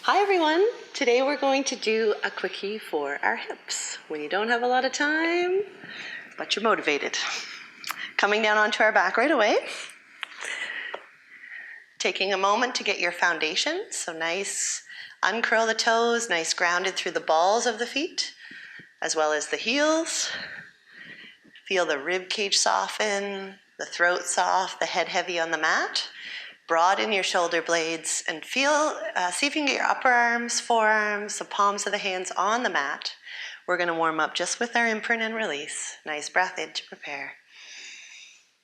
Hi everyone! Today we're going to do a quickie for our hips when you don't have a lot of time, but you're motivated. Coming down onto our back right away. Taking a moment to get your foundation, so nice, uncurl the toes, nice grounded through the balls of the feet, as well as the heels. Feel the rib cage soften, the throat soft, the head heavy on the mat. Broaden your shoulder blades and see if you can get your upper arms, forearms, the palms of the hands on the mat. We're going to warm up just with our imprint and release. Nice breath in to prepare.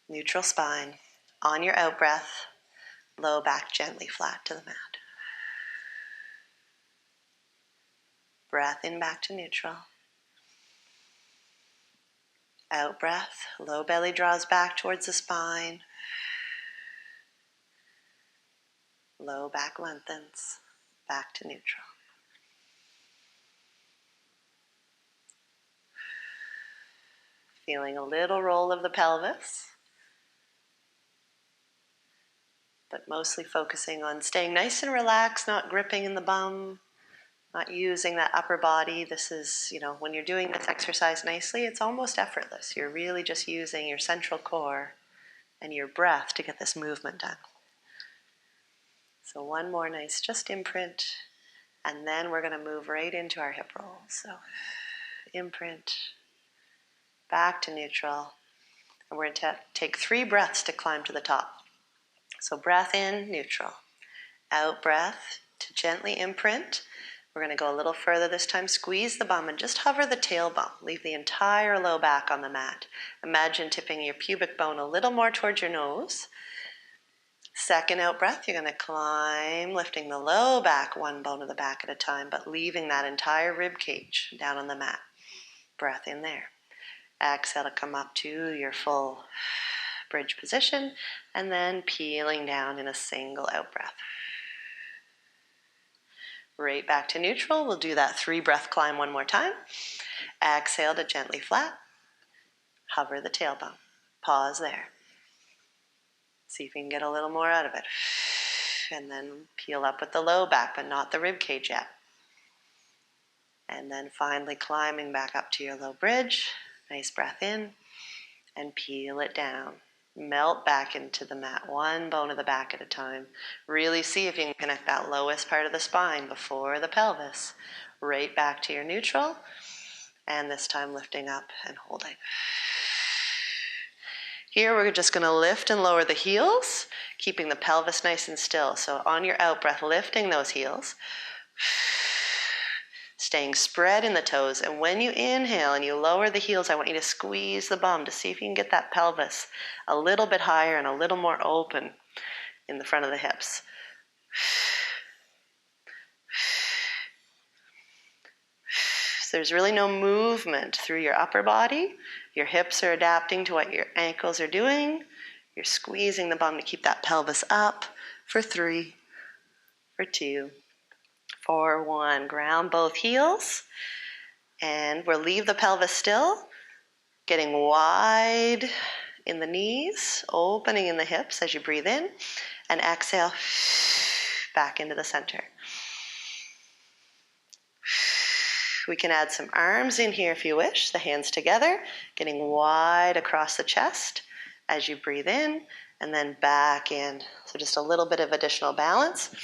Neutral spine. On your out breath, low back gently flat to the mat. Breath in back to neutral. Out breath, low belly draws back towards the spine. Low back lengthens, back to neutral. Feeling a little roll of the pelvis, but mostly focusing on staying nice and relaxed, not gripping in the bum, not using that upper body. This is, when you're doing this exercise nicely, it's almost effortless. You're really just using your central core and your breath to get this movement done. So one more nice, just imprint, and then we're going to move right into our hip rolls. So imprint, back to neutral, and we're going to take 3 breaths to climb to the top. So breath in, neutral. Out breath to gently imprint. We're going to go a little further this time. Squeeze the bum and just hover the tailbone. Leave the entire low back on the mat. Imagine tipping your pubic bone a little more towards your nose. Second out breath, you're going to climb, lifting the low back, one bone of the back at a time, but leaving that entire rib cage down on the mat. Breath in there. Exhale to come up to your full bridge position, and then peeling down in a single out breath. Right back to neutral. We'll do that 3 breath climb one more time. Exhale to gently flat. Hover the tailbone. Pause there. See if you can get a little more out of it. And then peel up with the low back, but not the rib cage yet. And then finally climbing back up to your low bridge. Nice breath in. And peel it down. Melt back into the mat, one bone of the back at a time. Really see if you can connect that lowest part of the spine before the pelvis. Right back to your neutral. And this time lifting up and holding. Here we're just going to lift and lower the heels, keeping the pelvis nice and still. So on your out breath, lifting those heels. Staying spread in the toes. And when you inhale and you lower the heels, I want you to squeeze the bum to see if you can get that pelvis a little bit higher and a little more open in the front of the hips. So there's really no movement through your upper body. Your hips are adapting to what your ankles are doing. You're squeezing the bum to keep that pelvis up for 3, for 2, for 1. Ground both heels. And we'll leave the pelvis still, getting wide in the knees, opening in the hips as you breathe in, and exhale back into the center. We can add some arms in here if you wish, the hands together, getting wide across the chest as you breathe in, and then back in. So just a little bit of additional balance.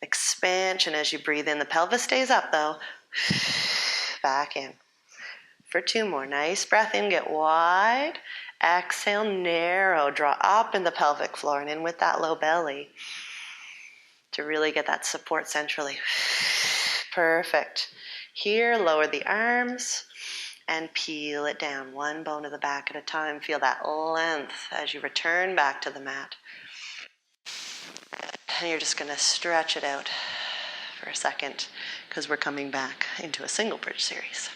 Expansion as you breathe in. The pelvis stays up though. Back in. For 2 more. Nice breath in, get wide. Exhale, narrow. Draw up in the pelvic floor and in with that low belly to really get that support centrally. Perfect. Here, lower the arms and peel it down, one bone of the back at a time. Feel that length as you return back to the mat. And you're just going to stretch it out for a second because we're coming back into a single bridge series.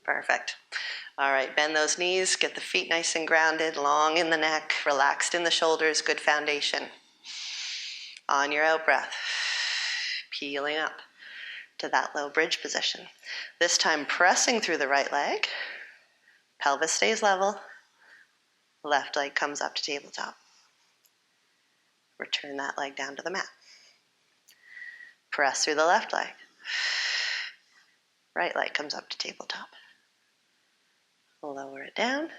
Perfect. All right, bend those knees, get the feet nice and grounded, long in the neck, relaxed in the shoulders, good foundation. On your out breath, peeling up to that low bridge position. This time pressing through the right leg, pelvis stays level, left leg comes up to tabletop. Return that leg down to the mat. Press through the left leg. Right leg comes up to tabletop. Lower it down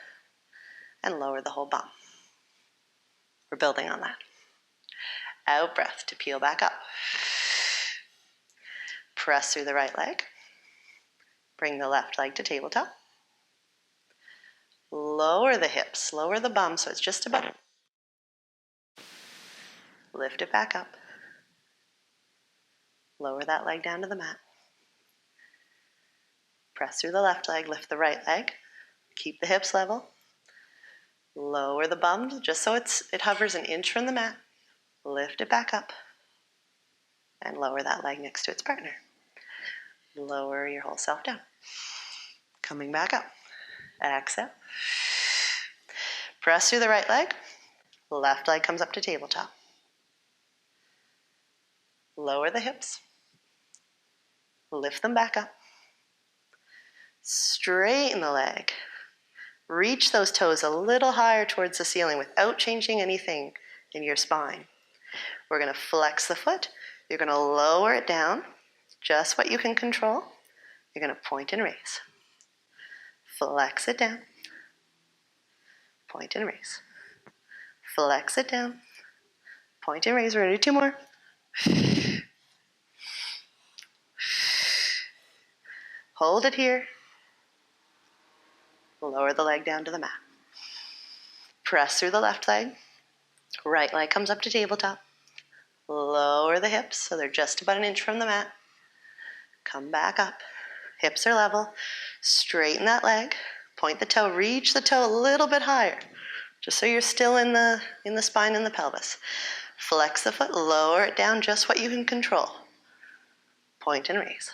and lower the whole bum. We're building on that. Out breath to peel back up. Press through the right leg. Bring the left leg to tabletop. Lower the hips, lower the bum so it's just about. Lift it back up. Lower that leg down to the mat. Press through the left leg, lift the right leg. Keep the hips level. Lower the bum just so it hovers an inch from the mat. Lift it back up. And lower that leg next to its partner. Lower your whole self down. Coming back up. Exhale. Press through the right leg. Left leg comes up to tabletop. Lower the hips. Lift them back up. Straighten the leg. Reach those toes a little higher towards the ceiling without changing anything in your spine. We're going to flex the foot. You're going to lower it down, just what you can control. You're going to point and raise. Flex it down. Point and raise. Flex it down. Point and raise. We're going to do 2 more. Hold it here. Lower the leg down to the mat. Press through the left leg. Right leg comes up to tabletop. Lower the hips so they're just about an inch from the mat. Come back up. Hips are level. Straighten that leg. Point the toe. Reach the toe a little bit higher, just so you're still in the spine and the pelvis. Flex the foot. Lower it down just what you can control. Point and raise.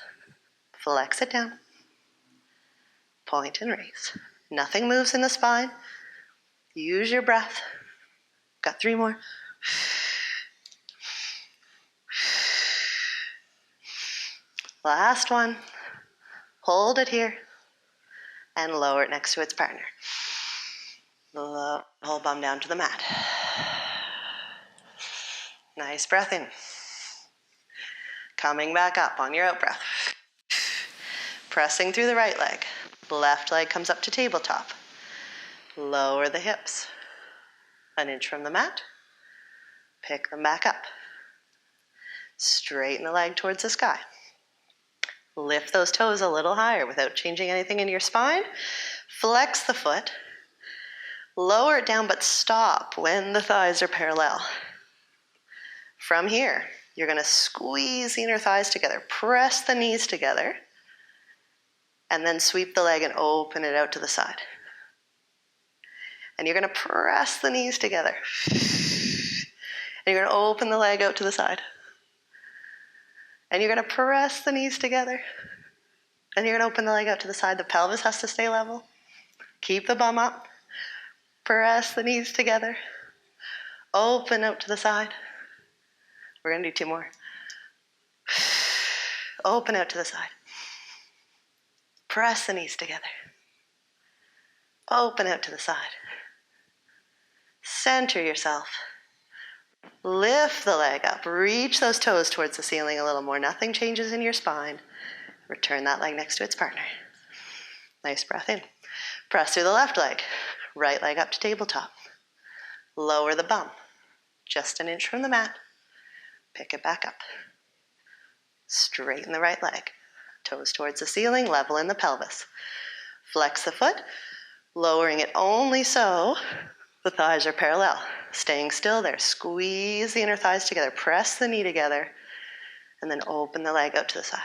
Flex it down. Point and raise. Nothing moves in the spine. Use your breath. Got 3 more. Last one. Hold it here and lower it next to its partner. Whole bum down to the mat. Nice breath in. Coming back up on your out breath. Pressing through the right leg. Left leg comes up to tabletop. Lower the hips. An inch from the mat. Pick them back up. Straighten the leg towards the sky. Lift those toes a little higher without changing anything in your spine. Flex the foot. Lower it down, but stop when the thighs are parallel. From here, you're going to squeeze the inner thighs together. Press the knees together. And then sweep the leg and open it out to the side. And you're going to press the knees together. And you're going to open the leg out to the side. And you're going to press the knees together. And you're going to open the leg out to the side. The pelvis has to stay level. Keep the bum up. Press the knees together. Open out to the side. We're going to do 2 more. Open out to the side. Press the knees together. Open out to the side. Center yourself. Lift the leg up. Reach those toes towards the ceiling a little more. Nothing changes in your spine. Return that leg next to its partner. Nice breath in. Press through the left leg. Right leg up to tabletop. Lower the bum. Just an inch from the mat. Pick it back up. Straighten the right leg. Toes towards the ceiling, level in the pelvis. Flex the foot, lowering it only so the thighs are parallel. Staying still there. Squeeze the inner thighs together. Press the knee together. And then open the leg out to the side.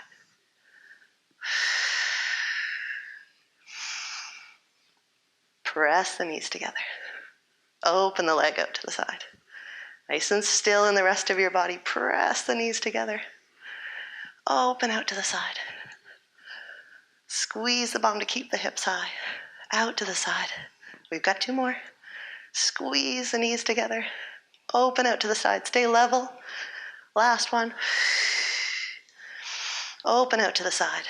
Press the knees together. Open the leg out to the side. Nice and still in the rest of your body. Press the knees together. Open out to the side. Squeeze the bum to keep the hips high. Out to the side. We've got 2 more. Squeeze the knees together. Open out to the side. Stay level. Last one. Open out to the side.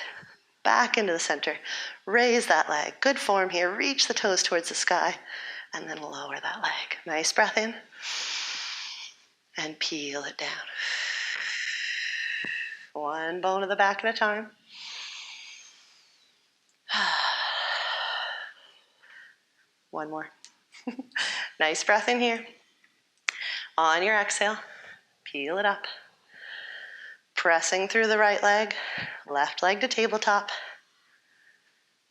Back into the center. Raise that leg. Good form here. Reach the toes towards the sky. And then lower that leg. Nice breath in. and peel it down. One bone of the back at a time. One more. Nice breath in here. On your exhale, peel it up. Pressing through the right leg, left leg to tabletop.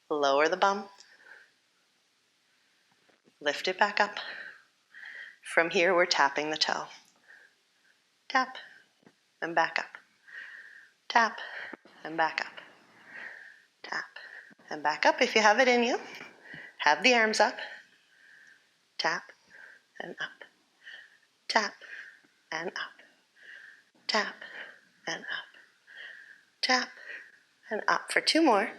Lower the bum. Lift it back up. From here, we're tapping the toe. Tap and back up. Tap and back up. Tap and back up. If you have it in you, have the arms up. Tap and up. Tap and up. Tap and up. Tap and up for 2 more.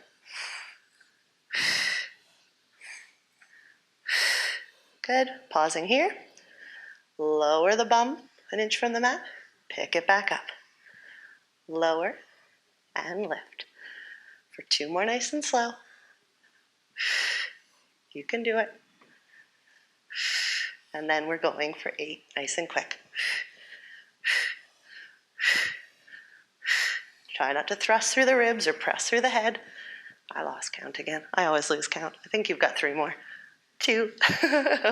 Good. Pausing here. Lower the bum 1 inch from the mat. Pick it back up. Lower and lift. For 2 more, nice and slow. You can do it. And then we're going for 8, nice and quick. Try not to thrust through the ribs or press through the head. I lost count again. I always lose count. I think you've got 3 more. 2,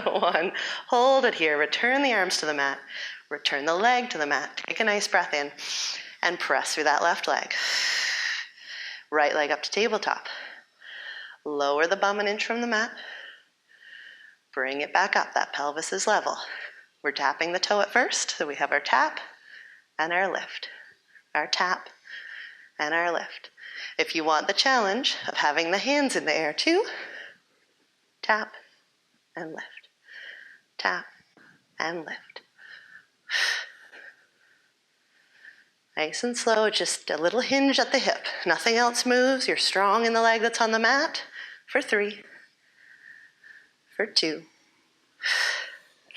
1. Hold it here. Return the arms to the mat. Return the leg to the mat. Take a nice breath in and press through that left leg. Right leg up to tabletop. Lower the bum 1 inch from the mat. Bring it back up. That pelvis is level. We're tapping the toe at first. So we have our tap and our lift. Our tap and our lift. If you want the challenge of having the hands in the air too, tap and lift. Tap and lift. Nice and slow, just a little hinge at the hip. Nothing else moves. You're strong in the leg that's on the mat. For 3. For 2.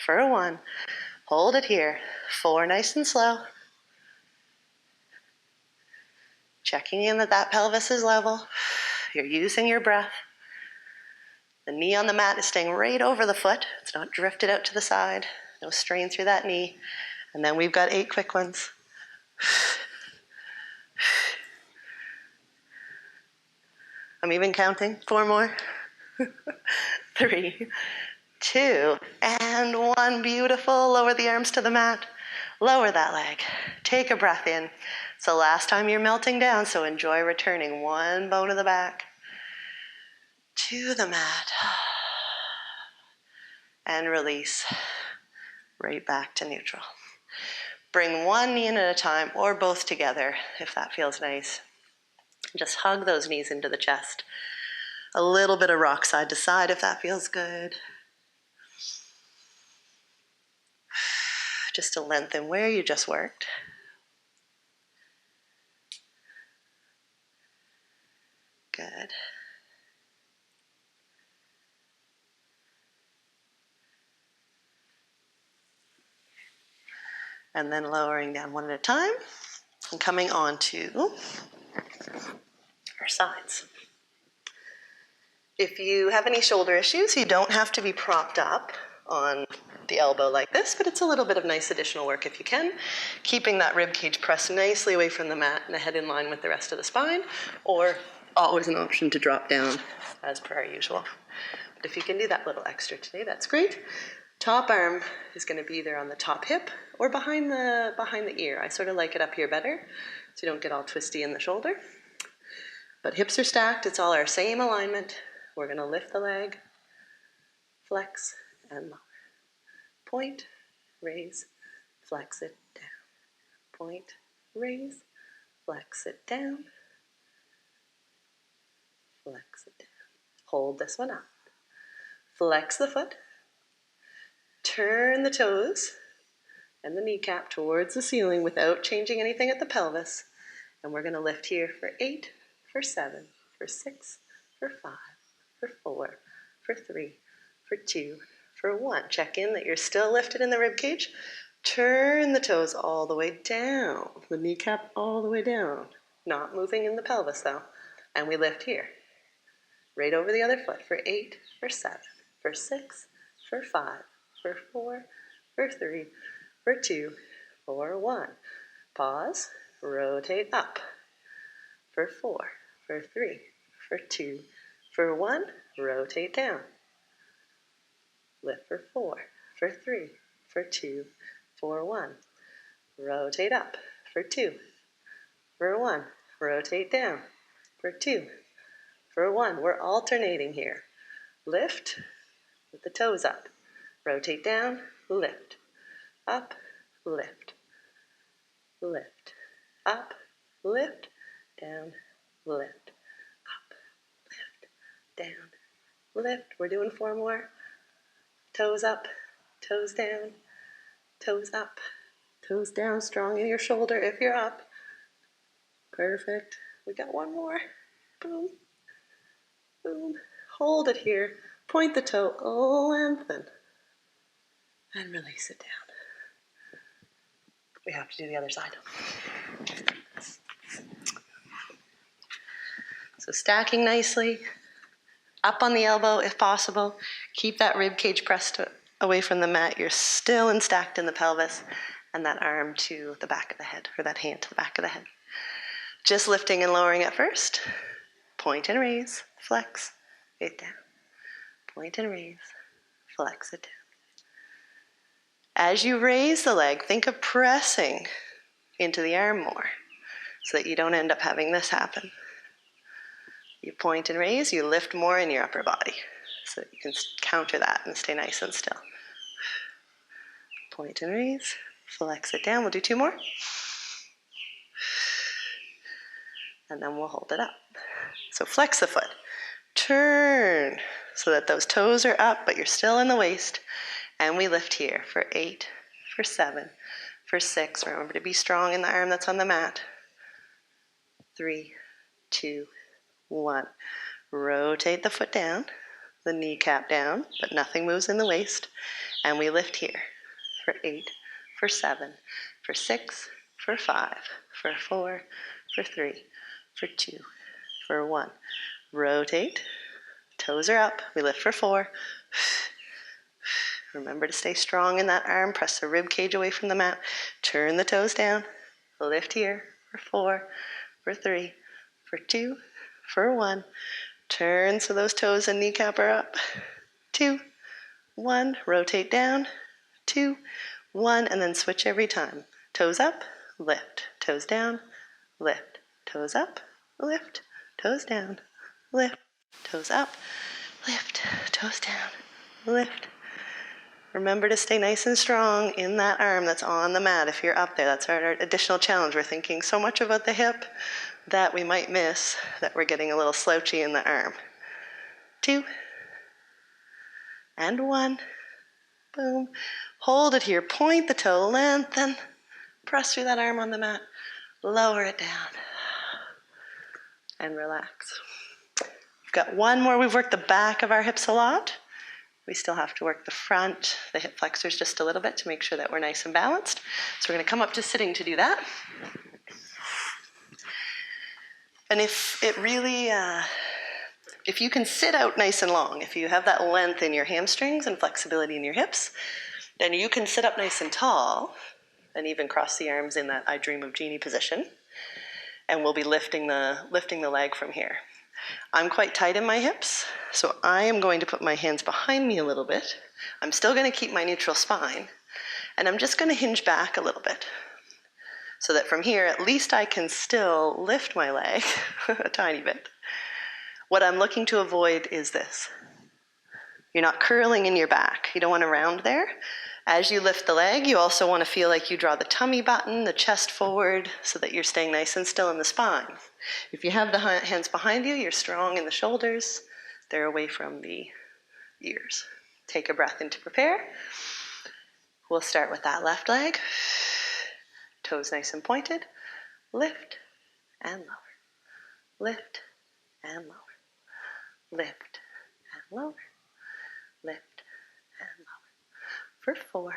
For 1. Hold it here. 4, nice and slow. Checking in that that pelvis is level. You're using your breath. The knee on the mat is staying right over the foot. It's not drifted out to the side. No strain through that knee. And then we've got 8 quick ones. I'm even counting. 4 more. 3, 2, and 1. Beautiful. Lower the arms to the mat. Lower that leg. Take a breath in. It's the last time you're melting down, so enjoy returning 1 bone of the back to the mat. And release right back to neutral. Bring 1 knee in at a time or both together if that feels nice. Just hug those knees into the chest. A little bit of rock side to side if that feels good. Just to lengthen where you just worked. Good. And then lowering down 1 at a time and coming on to our sides. If you have any shoulder issues, you don't have to be propped up on the elbow like this, but it's a little bit of nice additional work if you can. Keeping that rib cage pressed nicely away from the mat and the head in line with the rest of the spine, or always an option to drop down as per our usual. But if you can do that little extra today, that's great. Top arm is going to be either on the top hip or behind the ear. I sort of like it up here better so you don't get all twisty in the shoulder. But hips are stacked. It's all our same alignment. We're going to lift the leg, flex, and lower. Point, raise, flex it down. Point, raise, flex it down. Flex it down. Hold this one up. Flex the foot. Turn the toes and the kneecap towards the ceiling without changing anything at the pelvis. And we're going to lift here for 8, for 7, for 6, for 5, for 4, for 3, for 2, for 1. Check in that you're still lifted in the rib cage. Turn the toes all the way down. The kneecap all the way down. Not moving in the pelvis though. And we lift here. Right over the other foot for 8, for 7, for 6, for 5, for 4, for 3, for 2, for 1. Pause, rotate up. For 4, for 3, for 2, for 1, rotate down. Lift for 4, for 3, for 2, for 1. Rotate up. For 2, for 1, rotate down. For 2, for 1. We're alternating here. Lift with the toes up. Rotate down, lift. Up, lift. Lift. Up, lift. Down, lift. Up, lift. Down, lift. We're doing 4 more. Toes up, toes down, toes up, toes down. Strong in your shoulder if you're up. Perfect. We got 1 more. Boom. Boom. Hold it here. Point the toe, lengthen, and release it down. We have to do the other side. So stacking nicely, up on the elbow if possible. Keep that rib cage pressed away from the mat. You're still stacked in the pelvis, and that arm to the back of the head, or that hand to the back of the head. Just lifting and lowering at first. Point and raise, flex it down. Point and raise, flex it down. As you raise the leg, think of pressing into the arm more so that you don't end up having this happen. You point and raise, you lift more in your upper body so that you can counter that and stay nice and still. Point and raise, flex it down. We'll do 2 more. And then we'll hold it up. So flex the foot. Turn so that those toes are up, but you're still in the waist. And we lift here for 8, for 7, for 6. Remember to be strong in the arm that's on the mat. 3, 2, 1. Rotate the foot down, the kneecap down, but nothing moves in the waist. And we lift here for 8, for 7, for 6, for 5, for 4, for 3, for 2, for 1. Rotate, toes are up. We lift for 4. Remember to stay strong in that arm. Press the rib cage away from the mat. Turn the toes down. Lift here for 4, for 3, for 2, for 1. Turn so those toes and kneecap are up. 2, 1. Rotate down. 2, 1. And then switch every time. Toes up, lift. Toes down, lift. Toes up, lift. Toes down, lift. Toes up, lift. Toes down, lift. Remember to stay nice and strong in that arm that's on the mat if you're up there. That's our additional challenge. We're thinking so much about the hip that we might miss that we're getting a little slouchy in the arm. 2, and 1. Boom. Hold it here. Point the toe, lengthen. Press through that arm on the mat. Lower it down. And relax. We've got 1 more. We've worked the back of our hips a lot. We still have to work the front, the hip flexors just a little bit to make sure that we're nice and balanced. So we're going to come up to sitting to do that. And if you can sit out nice and long, if you have that length in your hamstrings and flexibility in your hips, then you can sit up nice and tall and even cross the arms in that I Dream of Jeannie position. And we'll be lifting the leg from here. I'm quite tight in my hips, so I am going to put my hands behind me a little bit. I'm still going to keep my neutral spine, and I'm just going to hinge back a little bit so that from here, at least I can still lift my leg a tiny bit. What I'm looking to avoid is this. You're not curling in your back. You don't want to round there. As you lift the leg, you also want to feel like you draw the tummy button, the chest forward, so that you're staying nice and still in the spine. If you have the hands behind you, you're strong in the shoulders. They're away from the ears. Take a breath in to prepare. We'll start with that left leg. Toes nice and pointed. Lift and lower. Lift and lower. Lift and lower. Lift and lower. For 4,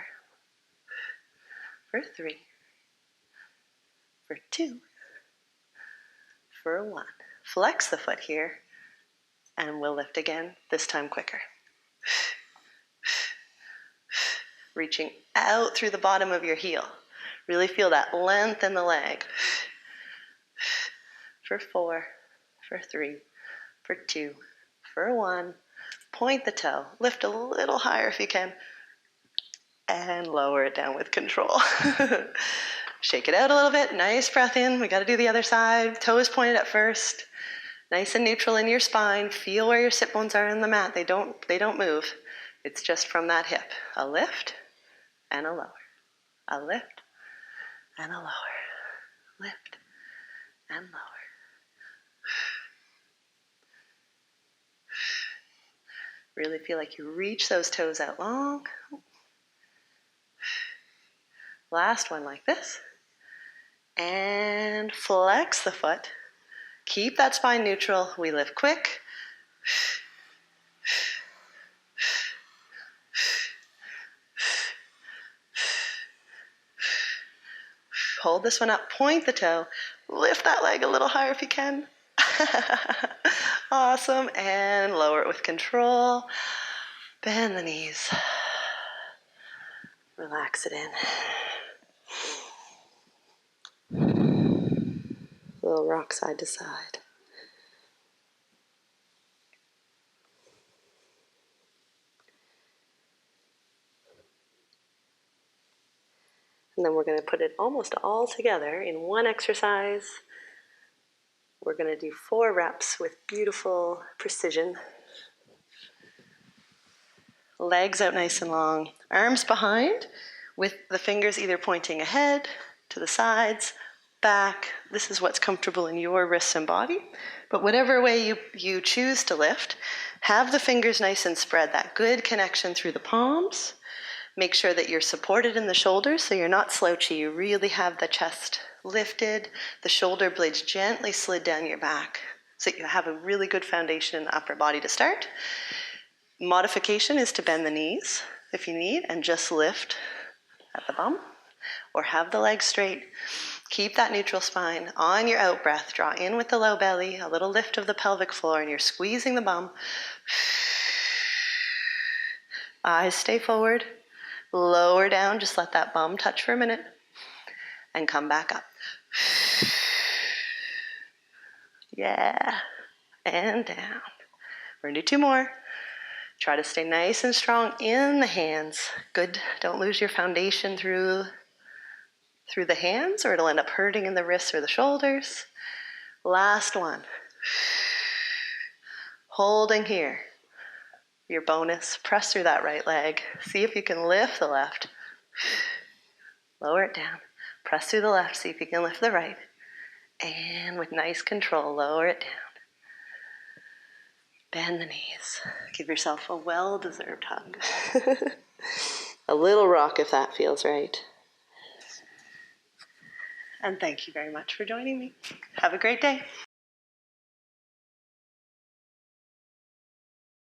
for 3, for 2, for 1. Flex the foot here, and we'll lift again, this time quicker. Reaching out through the bottom of your heel. Really feel that length in the leg. For 4, for 3, for 2, for 1. Point the toe. Lift a little higher if you can. And lower it down with control. Shake it out a little bit. Nice breath in. We got to do the other side. Toes pointed at first. Nice and neutral in your spine. Feel where your sit bones are in the mat. They don't move. It's just from that hip. A lift and a lower. A lift and a lower. Lift and lower. Really feel like you reach those toes out long. Last one like this. And flex the foot. Keep that spine neutral. We lift quick. Hold this one up. Point the toe. Lift that leg a little higher if you can. Awesome. And lower it with control. Bend the knees. Relax it in. A little rock side to side. And then we're going to put it almost all together in one exercise. We're going to do 4 reps with beautiful precision. Legs out nice and long. Arms behind with the fingers either pointing ahead, to the sides, back. This is what's comfortable in your wrists and body. But whatever way you choose to lift, have the fingers nice and spread. That good connection through the palms. Make sure that you're supported in the shoulders so you're not slouchy. You really have the chest lifted, the shoulder blades gently slid down your back so that you have a really good foundation in the upper body to start. Modification is to bend the knees if you need and just lift at the bum or have the legs straight. Keep that neutral spine. On your out breath, draw in with the low belly, a little lift of the pelvic floor, and you're squeezing the bum. Eyes stay forward. Lower down, just let that bum touch for a minute and come back up. Yeah, and down. We're gonna do 2 more. Try to stay nice and strong in the hands. Good, don't lose your foundation through the hands or it'll end up hurting in the wrists or the shoulders. Last one. Holding here. Your bonus, press through that right leg. See if you can lift the left. Lower it down. Press through the left, see if you can lift the right. And with nice control, lower it down. Bend the knees. Give yourself a well-deserved hug. A little rock if that feels right. And thank you very much for joining me. Have a great day.